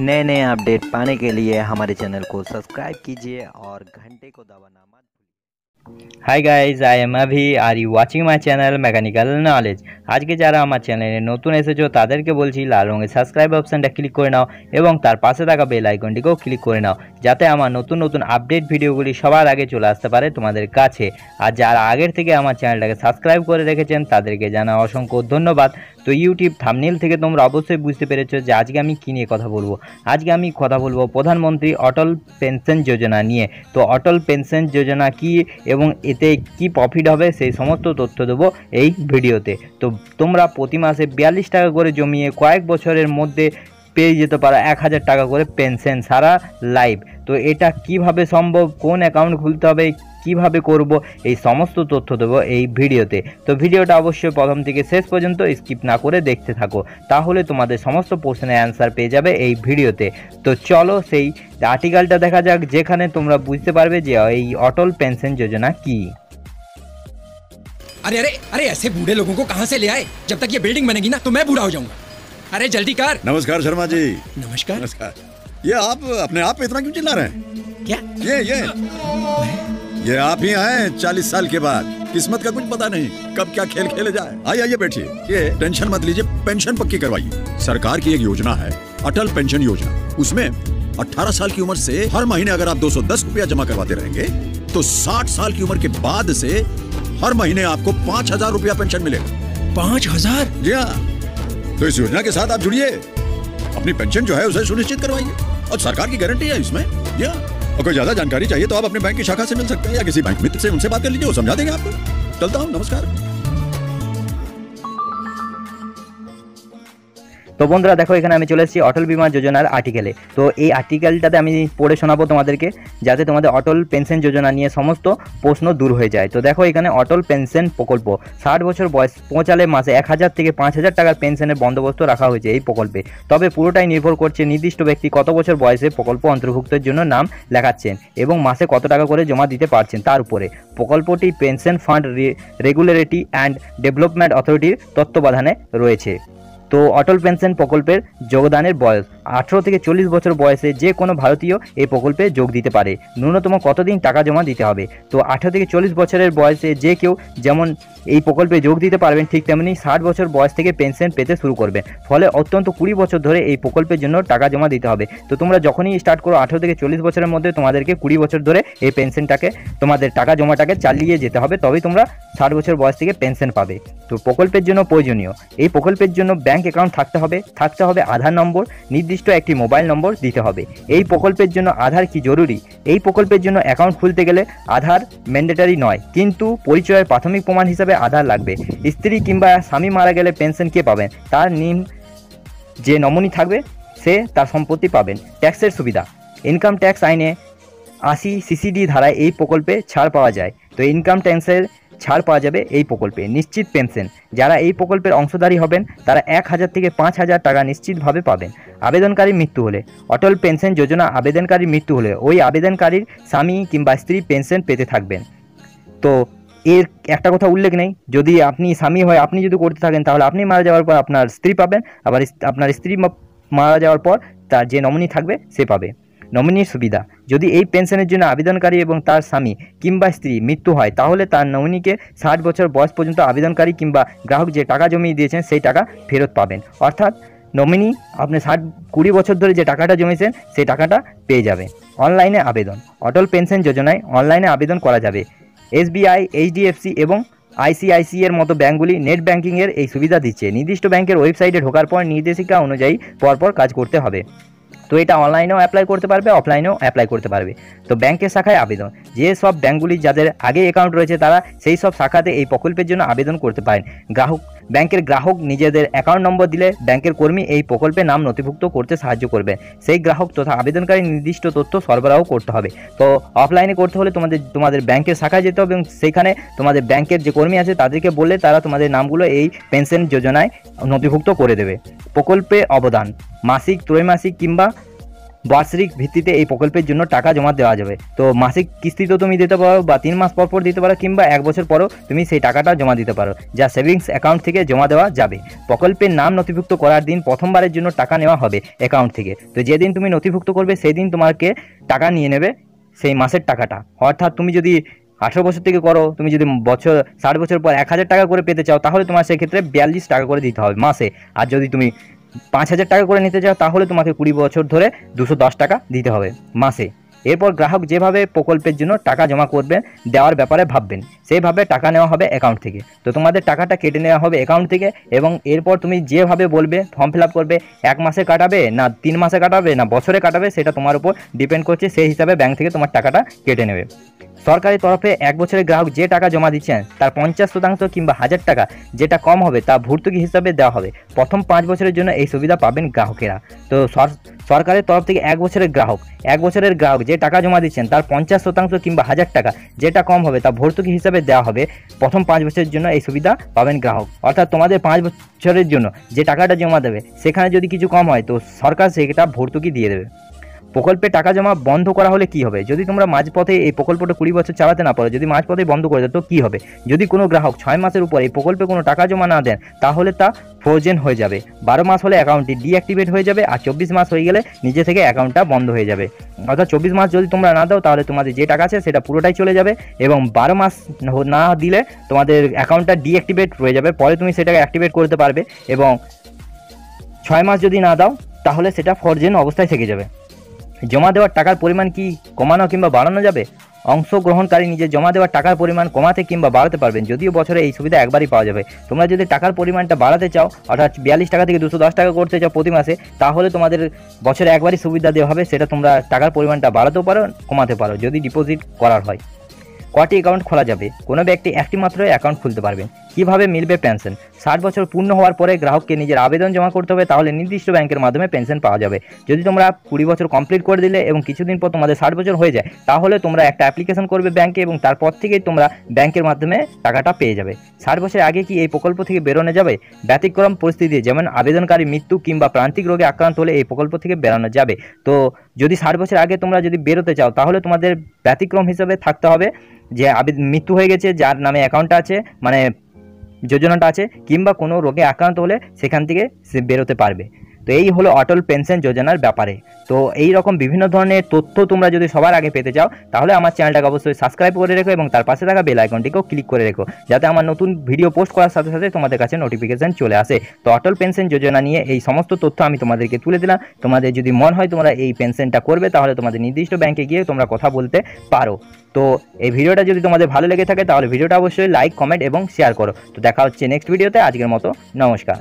नए नए अपडेट पाने के लिए हमारे चैनल को सब्सक्राइब कीजिए और घंटे को दबाना मत भूलिए। Hi guys, I am Abhi are you watching my channel mechanical knowledge. আজকে যারা আমার চ্যানেলে নতুন এসেছো তাদেরকে বলছি লাল রঙের সাবস্ক্রাইব অপশানটা ক্লিক করে নাও এবং তার পাশে থাকা বেল আইকনটিকেও ক্লিক করে নাও, যাতে আমার নতুন নতুন আপডেট ভিডিওগুলি সবার আগে চলে আসতে পারে তোমাদের কাছে। আর যারা আগের থেকে আমার চ্যানেলটাকে সাবস্ক্রাইব করে রেখেছেন তাদেরকে জানাই অসংখ্য ধন্যবাদ। তো ইউটিউব থাম্বনেল থেকে তোমরা অবশ্যই বুঝতে পেরেছো যে আজকে আমি কী নিয়ে কথা বলবো। আজকে আমি কথা বলবো প্রধানমন্ত্রী অটল পেনশন যোজনা নিয়ে। তো অটল পেনশন যোজনা কি এবং এতে কি প্রফিট হবে সেই সমস্ত তথ্য দেবো এই ভিডিওতে। তো তোমরা প্রতি মাসে 42 টাকা করে জমিয়ে কয়েক বছরের মধ্যে পেয়ে যেতে পারো 1000 টাকা করে পেনশন সারা লাইফ। তো এটা কিভাবে সম্ভব, কোন অ্যাকাউন্ট খুলতে হবে, কিভাবে করব, এই সমস্ত তথ্য দেবো এই ভিডিওতে। তো ভিডিওটা অবশ্যই প্রথম থেকে শেষ পর্যন্ত স্কিপ না করে দেখতে থাকো, তাহলে তোমাদের সমস্ত প্রশ্নের অ্যান্সার পেয়ে যাবে এই ভিডিওতে। তো চলো সেই আর্টিকেলটা দেখা যাক, যেখানে তোমরা বুঝতে পারবে যে এই অটল পেনশন যোজনা কি। अरे अरे अरे ऐसे बूढ़े लोगों को कहाँ से ले आए? जब तक ये बिल्डिंग बनेगी ना तो मैं बूढ़ा हो जाऊंगा। अरे जल्दी कर। नमस्कार शर्मा जी। नमस्कार। नमस्कार। ये आप अपने आप पे इतना क्यों चिल्ला रहे हैं? क्या? ये आप ही आए 40 साल के बाद। किस्मत का कुछ पता नहीं कब क्या खेल खेले जाए। आइए बैठिए, ये टेंशन मत लीजिए, पेंशन पक्की करवाइए। सरकार की एक योजना है अटल पेंशन योजना। उसमें 18 साल की उम्र से हर महीने अगर आप 210 रुपया जमा करवाते रहेंगे तो 60 साल की उम्र के बाद से हर महीने आपको 5000 रुपया पेंशन मिलेगा। 5000? जी हाँ। तो इस योजना के साथ आप जुड़िए, अपनी पेंशन जो है उसे सुनिश्चित करवाइए और सरकार की गारंटी है इसमें। जी हाँ। और कोई ज्यादा जानकारी चाहिए तो आप अपने बैंक की शाखा से मिल सकते हैं या किसी बैंक मित्र से उनसे बात कर लीजिए, वो समझा देंगे आपको। चलता हूँ, नमस्कार। তো বন্ধুরা দেখো, এখানে আমি চলে এসেছি অটল বিমা যোজনার আর্টিকেলে। তো এই আর্টিকেলটাতে আমি পড়ে শোনাবো তোমাদেরকে, যাতে তোমাদের অটল পেনশন যোজনা নিয়ে সমস্ত প্রশ্ন দূর হয়ে যায়। তো দেখো এখানে অটল পেনশন প্রকল্প 60 বছর বয়স পৌঁছালে মাসে 1000 থেকে 5000 টাকার পেনশনের বন্দোবস্ত রাখা হয়েছে এই প্রকল্পে। তবে পুরোটাই নির্ভর করছে নির্দিষ্ট ব্যক্তি কত বছর বয়সে প্রকল্প অন্তর্ভুক্তের জন্য নাম লেখাচ্ছেন এবং মাসে কত টাকা করে জমা দিতে পারছেন তার উপরে। প্রকল্পটি pension fund regulatory and development অথরিটির তত্ত্বাবধানে রয়েছে। তো অটল পেনশন প্রকল্পের যোগদানের বয়স 18 থেকে 40 বছর বয়সে যে কোনো ভারতীয় এই প্রকল্পে যোগ দিতে পারে। ন্যূনতম কতদিন টাকা জমা দিতে হবে? তো 18 থেকে 40 বছরের বয়সে যে কেউ যেমন এই প্রকল্পে যোগ দিতে পারবেন, ঠিক তেমনি 60 বছর বয়স থেকে পেনশন পেতে শুরু করবেন। ফলে অত্যন্ত 20 বছর ধরে এই প্রকল্পের জন্য টাকা জমা দিতে হবে। তো তোমরা যখনই স্টার্ট করো 18 থেকে 40 বছরের মধ্যে তোমাদেরকে 20 বছর ধরে এই পেনশনটাকে, তোমাদের টাকা জমাটাকে চালিয়ে যেতে হবে, তবেই তোমরা 60 বছর বয়স থেকে পেনশন পাবে। তো প্রকল্পের জন্য প্রয়োজনীয়, এই প্রকল্পের জন্য ব্যাংক অ্যাকাউন্ট থাকতে হবে আধার নম্বর, নির্দিষ্ট একটি মোবাইল নম্বর দিতে হবে। এই প্রকল্পের জন্য আধার কি জরুরি? এই প্রকল্পের জন্য অ্যাকাউন্ট খুলতে গেলে আধার ম্যান্ডেটরি নয়, কিন্তু পরিচয়ের প্রাথমিক প্রমাণ হিসাবে আধার লাগবে। স্ত্রী কিংবা স্বামী মারা গেলে পেনশন কে পাবেন? তার যে নমিনি থাকবে সে তার সম্পত্তি পাবেন। ট্যাক্সের সুবিধা, ইনকাম ট্যাক্স আইনে 80 CCD ধারায় এই প্রকল্পে ছাড় পাওয়া যায়। তো ইনকাম ট্যাক্সের ছাড় পাওয়া যাবে এই প্রকল্পে। নিশ্চিত পেনশন, যারা এই প্রকল্পের অংশধারী হবেন তারা 1000 থেকে 5000 টাকা নিশ্চিতভাবে পাবেন। আবেদনকারীর মৃত্যু হলে, অটল পেনশন যোজনা আবেদনকারীর মৃত্যু হলে ওই আবেদনকারীর স্বামী কিংবা স্ত্রী পেনশন পেতে থাকবেন। তো এর একটা কথা উল্লেখ নেই, যদি আপনি স্বামী হয়, আপনি যদি করতে থাকেন তাহলে আপনি মারা যাওয়ার পর আপনার স্ত্রী পাবেন, আবার আপনার স্ত্রী মারা যাওয়ার পর তার যে নমিনি থাকবে সে পাবে। নমিনির সুবিধা, যদি এই পেনশনের জন্য আবেদনকারী এবং তার স্বামী কিংবা স্ত্রী মৃত্যু হয় তাহলে তার নমিনিকে 60 বছর বয়স পর্যন্ত আবেদনকারী কিংবা গ্রাহক যে টাকা জমিয়ে দিয়েছেন সেই টাকা ফেরত পাবেন। অর্থাৎ নমিনি আপনি 20 বছর ধরে যে টাকাটা জমিয়েছেন সেই টাকাটা পেয়ে যাবে। অনলাইনে আবেদন, অটল পেনশন যোজনায় অনলাইনে আবেদন করা যাবে। SBI, HDFC এবং ICICI এর মতো ব্যাঙ্কগুলি নেট ব্যাঙ্কিংয়ের এই সুবিধা দিচ্ছে। নির্দিষ্ট ব্যাংকের ওয়েবসাইটে ঢোকার পর নির্দেশিকা অনুযায়ী পরপর কাজ করতে হবে। তো এটা অনলাইনেও অ্যাপ্লাই করতে পারবে, অফলাইনেও অ্যাপ্লাই করতে পারবে। তো ব্যাংকের শাখায় আবেদন, যে সব ব্যাঙ্কগুলি যাদের আগে অ্যাকাউন্ট রয়েছে তারা সেই সব শাখাতে এই প্রকল্পের জন্য আবেদন করতে পারেন। ব্যাংকের গ্রাহক নিজেদের অ্যাকাউন্ট নম্বর দিলে ব্যাংকের কর্মী এই প্রকল্পে নাম নথিভুক্ত করতে সাহায্য করবে। সেই গ্রাহক তথা আবেদনকারী নির্দিষ্ট তথ্য সরবরাহ করতে হবে। তো অফলাইনে করতে হলে তোমাদের ব্যাংকের শাখায় যেতে হবে এবং সেখানে তোমাদের ব্যাংকের যে কর্মী আছে তাদেরকে বললে তারা তোমাদের নামগুলো এই পেনশন যোজনায় নথিভুক্ত করে দেবে। প্রকল্পে অবদান, মাসিক, ত্রৈমাসিক কিংবা বার্ষিক ভিত্তিতে এই প্রকল্পের জন্য টাকা জমা দেওয়া যাবে। তো মাসিক কিস্তিতেও তুমি দিতে পারো বা 3 মাস পর পর দিতে পারো, কিংবা 1 বছর পরও তুমি সেই টাকাটা জমা দিতে পারো, যা সেভিংস অ্যাকাউন্ট থেকে জমা দেওয়া যাবে। প্রকল্পের নাম নথিভুক্ত করার দিন প্রথমবারের জন্য টাকা নেওয়া হবে অ্যাকাউন্ট থেকে। তো যেদিন তুমি নথিভুক্ত করবে সেই দিন তোমাকে টাকা নিয়ে নেবে সেই মাসের টাকাটা। অর্থাৎ তুমি যদি 18 বছর থেকে করো, তুমি যদি 60 বছর পর 1000 টাকা করে পেতে চাও, তাহলে তোমার সেক্ষেত্রে 42 টাকা করে দিতে হবে মাসে। আর যদি তুমি 5000 টাকা করে নিতে চাও, তাহলে তোমাকে 20 বছর ধরে 210 টাকা দিতে হবে মাসে। এরপর গ্রাহক যেভাবে প্রকল্পের জন্য টাকা জমা করবেন, দেওয়ার ব্যাপারে ভাববেন, সেইভাবে টাকা নেওয়া হবে অ্যাকাউন্ট থেকে। তো তোমাদের টাকাটা কেটে নেওয়া হবে অ্যাকাউন্ট থেকে, এবং এরপর তুমি যেভাবে বলবে ফর্ম ফিল আপ করবে, 1 মাসে কাটাবে না 3 মাসে কাটাবে না বছরে কাটাবে, সেটা তোমার উপর ডিপেন্ড করছে। সেই হিসাবে ব্যাংক থেকে তোমার টাকাটা কেটে নেবে। সরকারি তরফে 1 বছরের গ্রাহক যে টাকা জমা দিচ্ছেন তার 50% কিংবা 1000 টাকা যেটা কম হবে তা ভর্তুকি হিসাবে দেওয়া হবে। প্রথম 5 বছরের জন্য এই সুবিধা পাবেন গ্রাহকেরা। তো সরকারের তরফ থেকে 1 বছরের গ্রাহক যে টাকা জমা দিচ্ছেন তার 50% কিংবা 1000 টাকা যেটা কম হবে তা ভর্তুকি হিসাবে দেওয়া হবে। প্রথম 5 বছরের জন্য এই সুবিধা পাবেন গ্রাহক। অর্থাৎ তোমাদের 5 বছরের জন্য যে টাকাটা জমা দেবে, সেখানে যদি কিছু কম হয় তো সরকার সেটা ভর্তুকি দিয়ে দেবে। প্রকল্পে টাকা জমা বন্ধ করা হলে কি হবে? যদি তোমরা মাঝপথে এই প্রকল্পটা 20 বছর চালাতে না পারো, যদি মাঝপথে বন্ধ করে দাও, তো কি হবে? যদি কোনো গ্রাহক 6 মাসের উপর এই প্রকল্পে কোনো টাকা জমা না দেন, তাহলে তা ফ্রোজেন হয়ে যাবে। 12 মাস হলে অ্যাকাউন্টটি ডিঅ্যাক্টিভেট হয়ে যাবে, আর 24 মাস হয়ে গেলে নিজে থেকে অ্যাকাউন্টটা বন্ধ হয়ে যাবে। অর্থাৎ 24 মাস যদি তোমরা না দাও, তাহলে তোমাদের যে টাকা আছে সেটা পুরোটাই চলে যাবে, এবং 12 মাস না দিলে তোমাদের অ্যাকাউন্টটা ডিঅ্যাক্টিভেট হয়ে যাবে। পরে তুমি সেটাকে অ্যাক্টিভেট করতে পারবে, এবং 6 মাস যদি না দাও তাহলে সেটা ফ্রোজেন অবস্থায় থেকে যাবে। জমা দেওয়ার টাকার পরিমাণ কি কমানো কিংবা বাড়ানো যাবে? অংশগ্রহণকারী নিজে জমা দেওয়ার টাকার পরিমাণ কমাতে কিংবা বাড়াতে পারবেন, যদিও বছরে এই সুবিধা একবারই পাওয়া যাবে। তোমরা যদি টাকার পরিমাণটা বাড়াতে চাও, অর্থাৎ 42 টাকা থেকে 210 টাকা করতে চাও প্রতি মাসে, তাহলে তোমাদের বছরে একবারই সুবিধা দেওয়া হবে। সেটা তোমরা টাকার পরিমাণটা বাড়াতেও পারো, কমাতে পারো, যদি ডিপোজিট করার হয়। কটি অ্যাকাউন্ট খোলা যাবে? কোনো ব্যক্তি একটি মাত্র অ্যাকাউন্ট খুলতে পারবেন। কিভাবে মিলবে পেনশন? 60 বছর পূর্ণ হওয়ার পরে গ্রাহককে নিজের আবেদন জমা করতে হবে, তাহলে নির্দিষ্ট ব্যাংকের মাধ্যমে পেনশন পাওয়া যাবে। যদি তোমরা 20 বছর কমপ্লিট করে দিলে এবং কিছুদিন পর তোমাদের 60 বছর হয়ে যায়, তাহলে তোমরা একটা অ্যাপ্লিকেশন করবে ব্যাংকে, এবং তারপর থেকেই তোমরা ব্যাংকের মাধ্যমে টাকাটা পেয়ে যাবে। 60 বছর আগে কি এই প্রকল্প থেকে বেরোনো যাবে? ব্যতিক্রম পরিস্থিতি, যেমন আবেদনকারী মৃত্যু কিংবা প্রান্তিক রোগে আক্রান্ত হলে এই প্রকল্প থেকে বেরোনো যাবে। তো যদি 60 বছর আগে তোমরা যদি বেরোতে চাও, তাহলে তোমাদের ব্যতিক্রম হিসেবে থাকতে হবে যে মৃত্যু হয়ে গেছে, যার নামে অ্যাকাউন্টটা আছে, মানে যোজনাটা আছে, কিংবা কোনো রোগে আক্রান্ত হলে সেখান থেকে সে বেরোতে পারবে। তো এই হলো অটল পেনশন যোজনার ব্যাপারে। তো এই রকম বিভিন্ন ধরনের তথ্য তোমরা যদি সবার আগে পেতে চাও, তাহলে আমার চ্যানেলটাকে অবশ্যই সাবস্ক্রাইব করে রেখো, এবং তার পাশে থাকা বেল আইকনটিকেও ক্লিক করে রেখো, যাতে আমার নতুন ভিডিও পোস্ট করার সাথে সাথে তোমাদের কাছে নোটিফিকেশন চলে আসে। তো অটল পেনশন যোজনা নিয়ে এই সমস্ত তথ্য আমি তোমাদেরকে তুলে দিলাম। তোমাদের যদি মন হয় তোমরা এই পেনশনটা করবে, তাহলে তোমাদের নির্দিষ্ট ব্যাংকে গিয়ে তোমরা কথা বলতে পারো। তো এই ভিডিওটা যদি তোমাদের ভালো লেগে থাকে, তাহলে ভিডিওটা অবশ্যই লাইক, কমেন্ট এবং শেয়ার করো। তো দেখা হচ্ছে নেক্সট ভিডিওতে। আজকের মতো নমস্কার।